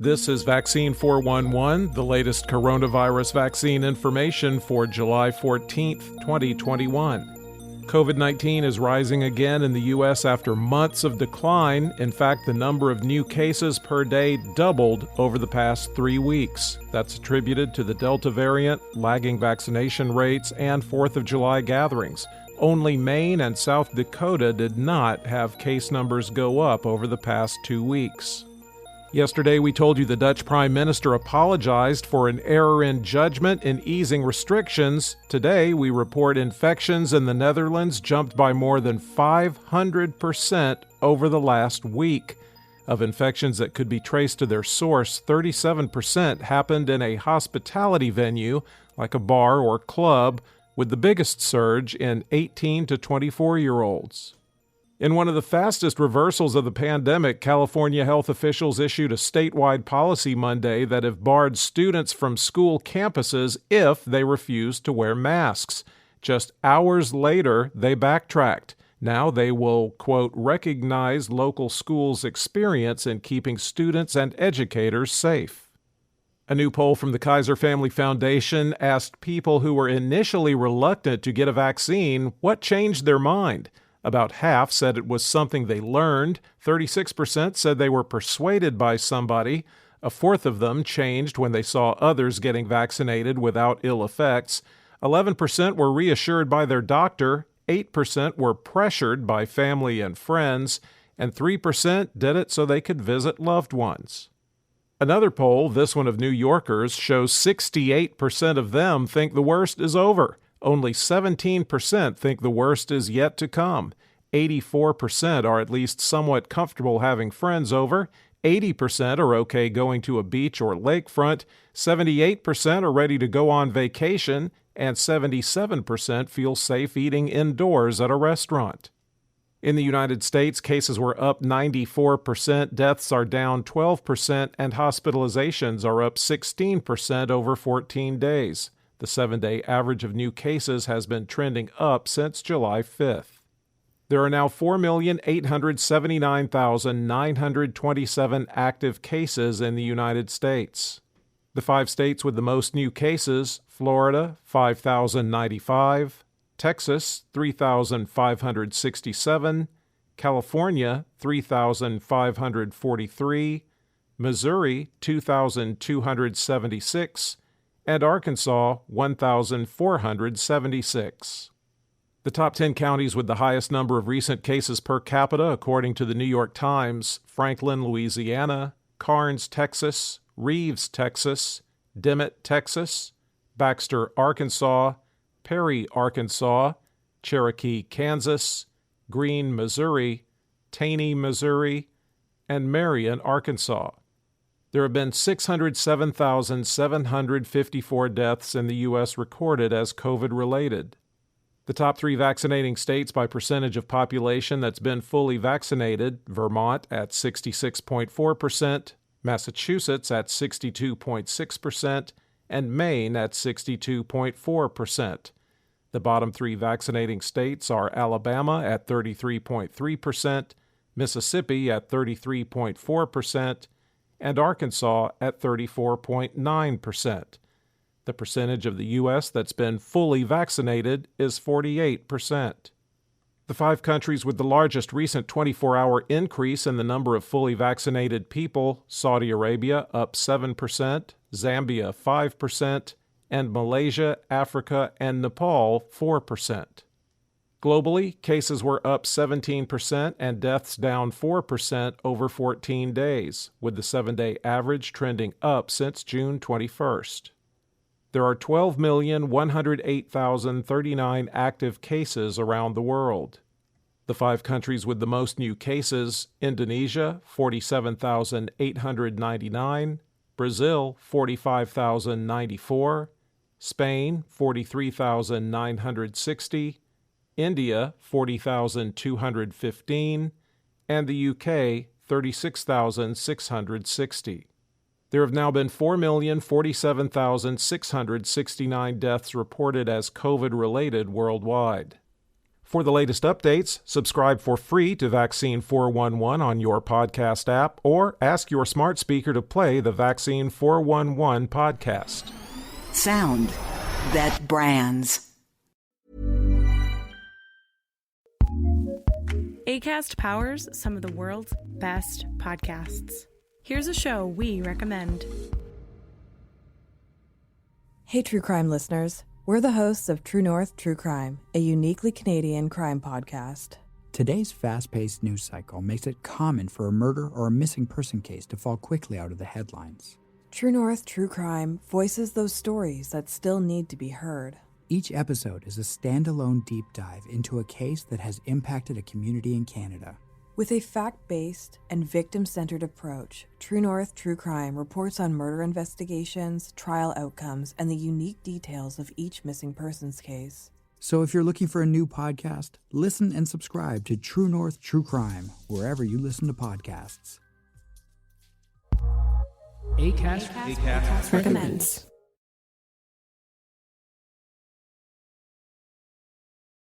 This is Vaccine 411, the latest coronavirus vaccine information for July 14th, 2021. COVID-19 is rising again in the U.S. after months of decline. In fact, the number of new cases per day doubled over the past 3 weeks. That's attributed to the Delta variant, lagging vaccination rates, and 4th of July gatherings. Only Maine and South Dakota did not have case numbers go up over the past 2 weeks. Yesterday, we told you the Dutch Prime Minister apologized for an error in judgment in easing restrictions. Today, we report infections in the Netherlands jumped by more than 500% over the last week. Of infections that could be traced to their source, 37% happened in a hospitality venue, like a bar or club, with the biggest surge in 18 to 24-year-olds. In one of the fastest reversals of the pandemic, California health officials issued a statewide policy Monday that have barred students from school campuses if they refuse to wear masks. Just hours later, they backtracked. Now they will, quote, recognize local schools' experience in keeping students and educators safe. A new poll from the Kaiser Family Foundation asked people who were initially reluctant to get a vaccine what changed their mind. About half said it was something they learned. 36% said they were persuaded by somebody. A fourth of them changed when they saw others getting vaccinated without ill effects. 11% were reassured by their doctor. 8% were pressured by family and friends. And 3% did it so they could visit loved ones. Another poll, this one of New Yorkers, shows 68% of them think the worst is over. Only 17% think the worst is yet to come. 84% are at least somewhat comfortable having friends over. 80% are okay going to a beach or lakefront. 78% are ready to go on vacation. And 77% feel safe eating indoors at a restaurant. In the United States, cases were up 94%, deaths are down 12%, and hospitalizations are up 16% over 14 days. The 7-day average of new cases has been trending up since July 5th. There are now 4,879,927 active cases in the United States. The 5 states with the most new cases: Florida, 5,095, Texas, 3,567, California, 3,543, Missouri, 2,276, and Arkansas, 1,476. The top 10 counties with the highest number of recent cases per capita, according to the New York Times: Franklin, Louisiana; Karnes, Texas; Reeves, Texas; Dimmitt, Texas; Baxter, Arkansas; Perry, Arkansas; Cherokee, Kansas; Greene, Missouri; Taney, Missouri; and Marion, Arkansas. There have been 607,754 deaths in the U.S. recorded as COVID-related. The top 3 vaccinating states by percentage of population that's been fully vaccinated: Vermont at 66.4%, Massachusetts at 62.6%, and Maine at 62.4%. The bottom 3 vaccinating states are Alabama at 33.3%, Mississippi at 33.4%, and Arkansas at 34.9%. The percentage of the U.S. that's been fully vaccinated is 48%. The 5 countries with the largest recent 24-hour increase in the number of fully vaccinated people: Saudi Arabia up 7%, Zambia 5%, and Malaysia, Africa, and Nepal 4%. Globally, cases were up 17% and deaths down 4% over 14 days, with the 7-day average trending up since June 21st. There are 12,108,039 active cases around the world. The 5 countries with the most new cases: Indonesia, 47,899, Brazil, 45,094, Spain, 43,960, India, 40,215, and the UK, 36,660. There have now been 4,047,669 deaths reported as COVID-related worldwide. For the latest updates, subscribe for free to Vaccine 411 on your podcast app or ask your smart speaker to play the Vaccine 411 podcast. Sound that brands. Acast powers some of the world's best podcasts. Here's a show we recommend. Hey, true crime listeners. We're the hosts of True North True Crime, a uniquely Canadian crime podcast. Today's fast-paced news cycle makes it common for a murder or a missing person case to fall quickly out of the headlines. True North True Crime voices those stories that still need to be heard. Each episode is a standalone deep dive into a case that has impacted a community in Canada. With a fact-based and victim-centered approach, True North True Crime reports on murder investigations, trial outcomes, and the unique details of each missing persons case. So if you're looking for a new podcast, listen and subscribe to True North True Crime wherever you listen to podcasts. Acast recommends.